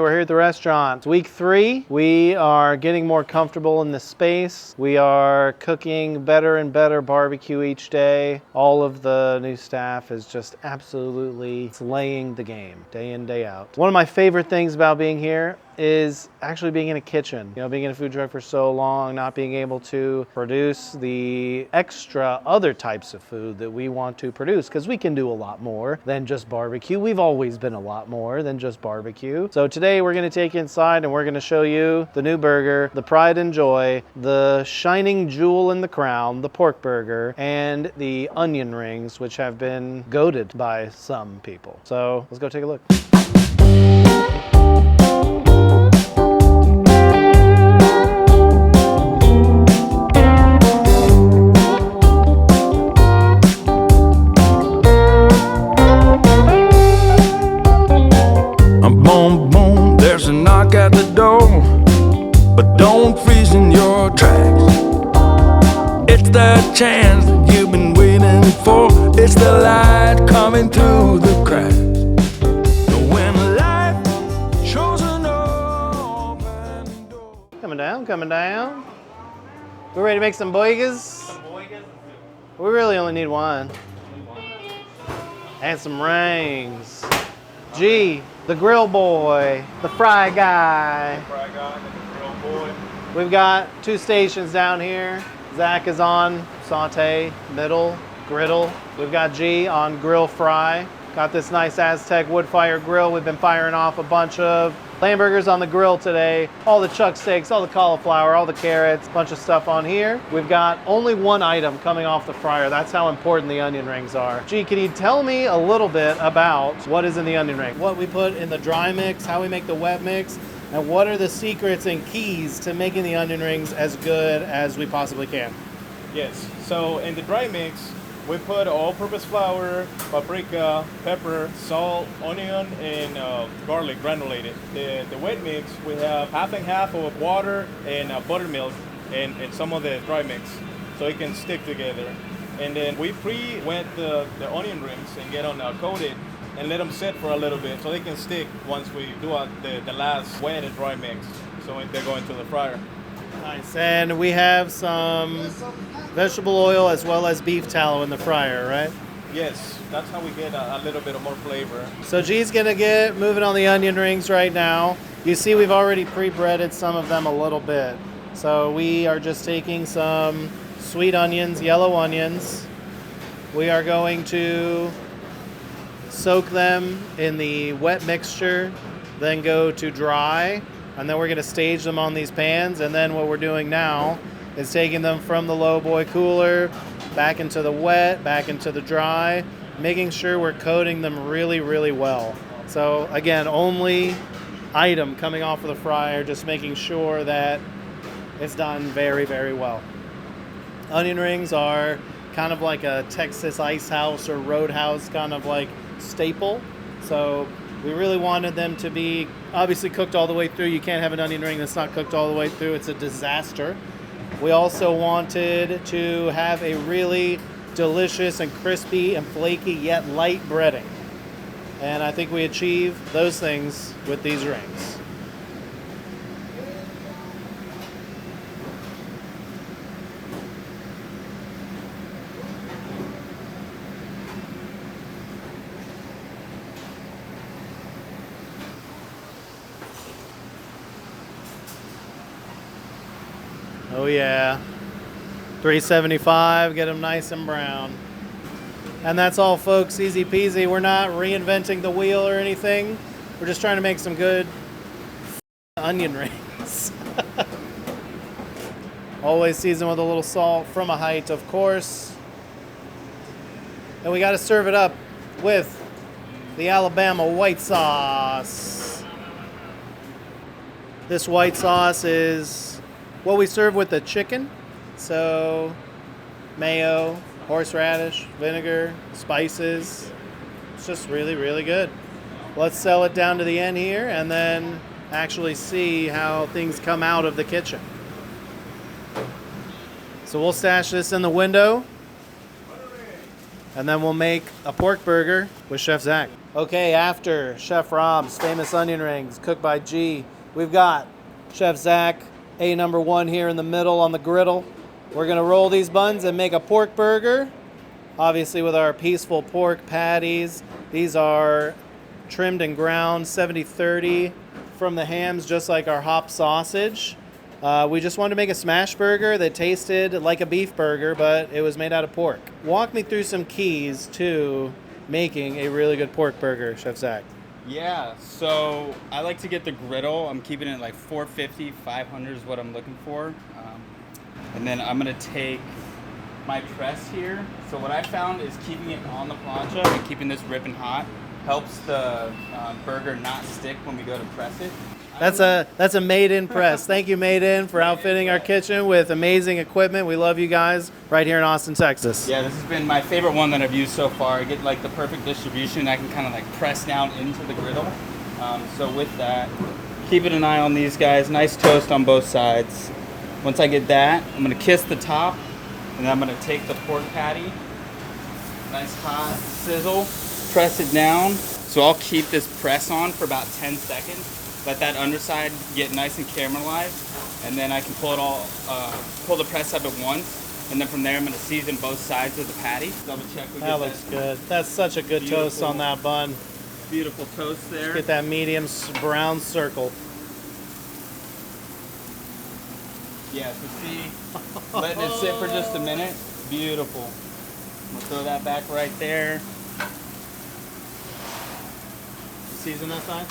We're here at the restaurant. It's week 3. We are getting more comfortable in the space. We are cooking better and better barbecue each day. All of the new staff is just absolutely slaying the game day in, day out. One of my favorite things about being here is actually being in a kitchen. You know, being in a food truck for so long, not being able to produce the extra other types of food that we want to produce, because we can do a lot more than just barbecue. We've always been a lot more than just barbecue. So today we're going to take you inside and we're going to show you the new burger, the pride and joy, the shining jewel in the crown, the pork burger, and the onion rings, which have been goated by some people. So let's go take a look. Boom, boom, there's a knock at the door, but don't freeze in your tracks. It's that chance that you've been waiting for. It's the light coming through the cracks. When life shows an open door. Coming down, coming down. We're ready to make some burgers. We really only need one. And some rings. G, the grill boy, the fry guy. The grill boy. We've got 2 stations down here. Zach is on saute, middle, griddle. We've got G on grill fry. Got this nice Aztec wood fire grill. We've been firing off a bunch of lamb burgers on the grill today. All the chuck steaks, all the cauliflower, all the carrots, bunch of stuff on here. We've got only one item coming off the fryer. That's how important the onion rings are. Gee, can you tell me a little bit about what is in the onion ring? What we put in the dry mix, how we make the wet mix, and what are the secrets and keys to making the onion rings as good as we possibly can? Yes, so in the dry mix, we put all-purpose flour, paprika, pepper, salt, onion, and garlic granulated. The wet mix, we have half and half of water and buttermilk and some of the dry mix, so it can stick together. And then we pre-wet the onion rings and get them coated and let them sit for a little bit so they can stick once we do the last wet and dry mix. So they go into the fryer. Nice, and we have some vegetable oil as well as beef tallow in the fryer, right? Yes, that's how we get a little bit of more flavor. So G's gonna get moving on the onion rings right now. You see we've already pre-breaded some of them a little bit. So we are just taking some sweet onions, yellow onions. We are going to soak them in the wet mixture, then go to dry, and then we're gonna stage them on these pans. And then what we're doing now is taking them from the low boy cooler back into the wet, back into the dry, making sure we're coating them really, really well. So again, only item coming off of the fryer, just making sure that it's done very, very well. Onion rings are kind of like a Texas Ice House or Roadhouse kind of like staple. So we really wanted them to be obviously cooked all the way through. You can't have an onion ring that's not cooked all the way through. It's a disaster. We also wanted to have a really delicious and crispy and flaky yet light breading. And I think we achieved those things with these rings. Oh yeah, 375, get them nice and brown. And that's all, folks, easy peasy. We're not reinventing the wheel or anything. We're just trying to make some good onion rings. Always season with a little salt from a height, of course. And we got to serve it up with the Alabama white sauce. This white sauce is what we serve with the chicken. So mayo, horseradish, vinegar, spices. It's just really, really good. Let's sell it down to the end here and then actually see how things come out of the kitchen. So we'll stash this in the window and then we'll make a pork burger with Chef Zach. Okay, after Chef Rob's famous onion rings, cooked by G, we've got Chef Zach, A number 1 here in the middle on the griddle. We're gonna roll these buns and make a pork burger, obviously with our peaceful pork patties. These are trimmed and ground 70-30 from the hams, just like our hop sausage. We just wanted to make a smash burger that tasted like a beef burger, but it was made out of pork. Walk me through some keys to making a really good pork burger, Chef Zach. Yeah, so I like to get the griddle. I'm keeping it like 450, 500 is what I'm looking for. And then I'm gonna take my press here. So what I found is keeping it on the plancha and keeping this ripping hot helps the burger not stick when we go to press it. That's a made-in press. Thank you, Made-In, for outfitting our kitchen with amazing equipment. We love you guys right here in Austin, Texas. Yeah, this has been my favorite one that I've used so far. I get like the perfect distribution. I can kind of like press down into the griddle. So with that, keeping an eye on these guys. Nice toast on both sides. Once I get that, I'm gonna kiss the top, and then I'm gonna take the pork patty. Nice hot sizzle. Press it down. So I'll keep this press on for about 10 seconds. Let that underside get nice and caramelized, and then I can pull the press up at once, and then from there I'm going to season both sides of the patty. Double check. That looks good. That's such a good toast on that bun. Beautiful toast there. Get that medium brown circle. Yeah, so see, letting it sit for just a minute. Beautiful. We'll throw that back right there. Season that side?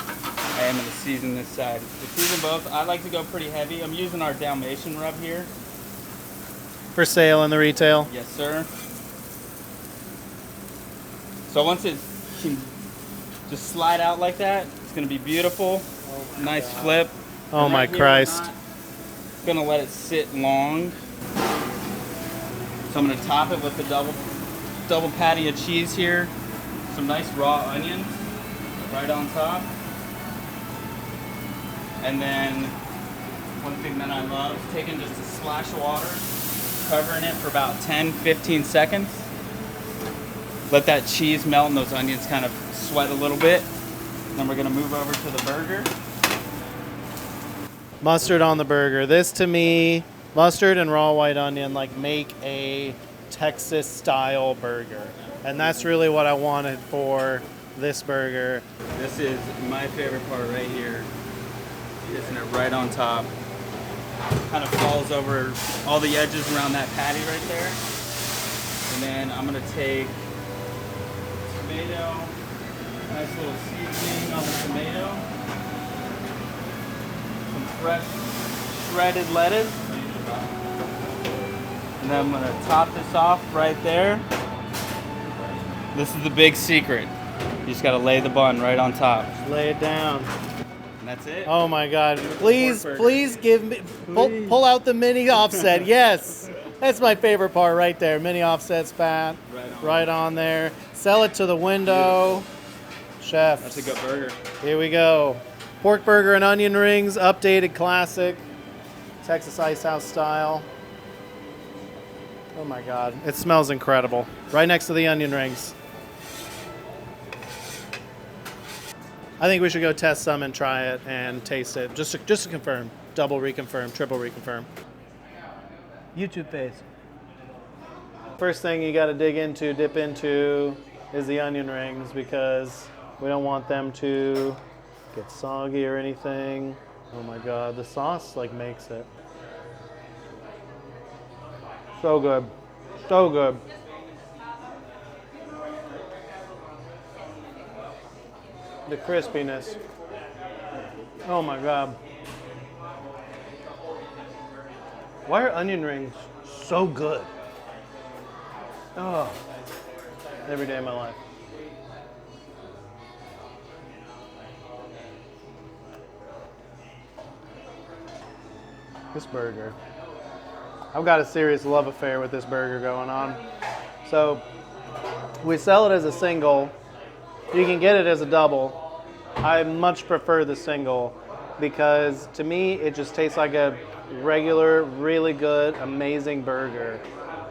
I am going to season this side. To season both, I like to go pretty heavy. I'm using our Dalmatian rub here. For sale in the retail? Yes, sir. So once it can just slide out like that, it's going to be beautiful. Nice flip. Oh And my right here, Christ. I'm not gonna let it sit long. So I'm gonna top it with the double patty of cheese here. Some nice raw onions right on top. And then one thing that I love is taking just a splash of water, covering it for about 10-15 seconds. Let that cheese melt and those onions kind of sweat a little bit. Then we're gonna move over to the burger. Mustard on the burger. This to me, mustard and raw white onion like make a Texas style burger. And that's really what I wanted for this burger. This is my favorite part right here. Kissing it right on top. Kind of falls over all the edges around that patty right there. And then I'm gonna take tomato, nice little seasoning on the tomato. Some fresh shredded lettuce. And then I'm gonna top this off right there. This is the big secret. You just gotta lay the bun right on top. Lay it down. And that's it. Oh my God. Please, Pork burger. please give me, pull out the mini offset. Yes. That's my favorite part right there. Mini offset spat. Right on there. Sell it to the window. Chef. That's a good burger. Here we go. Pork burger and onion rings, updated classic. Texas Ice House style. Oh my God. It smells incredible. Right next to the onion rings. I think we should go test some and try it and taste it. Just to confirm. Double reconfirm, triple reconfirm. YouTube face. First thing you got to dip into is the onion rings because we don't want them to get soggy or anything. Oh my God, the sauce like makes it. So good. So good. The crispiness. Oh my God. Why are onion rings so good? Oh, every day of my life. This burger. I've got a serious love affair with this burger going on. So we sell it as a single. You can get it as a double. I much prefer the single because to me it just tastes like a regular, really good, amazing burger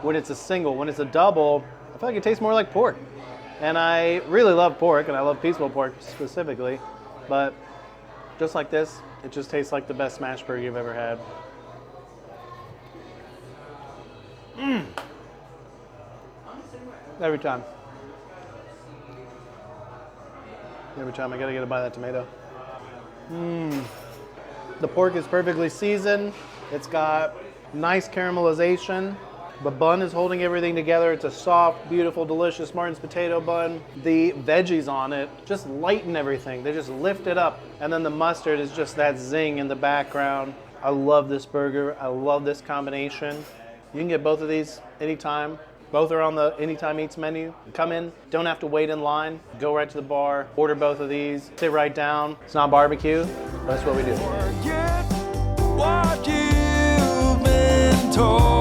when it's a single. When it's a double, I feel like it tastes more like pork. And I really love pork, and I love peaceful pork specifically. But just like this, it just tastes like the best smash burger you've ever had. Every time. Every time. I gotta get a bite of that tomato. The pork is perfectly seasoned. It's got nice caramelization. The bun is holding everything together. It's a soft, beautiful, delicious Martin's potato bun. The veggies on it just lighten everything. They just lift it up. And then the mustard is just that zing in the background. I love this burger. I love this combination. You can get both of these anytime. Both are on the Anytime Eats menu. Come in, don't have to wait in line. Go right to the bar, order both of these, sit right down. It's not barbecue, but that's what we do. Forget what you've been told.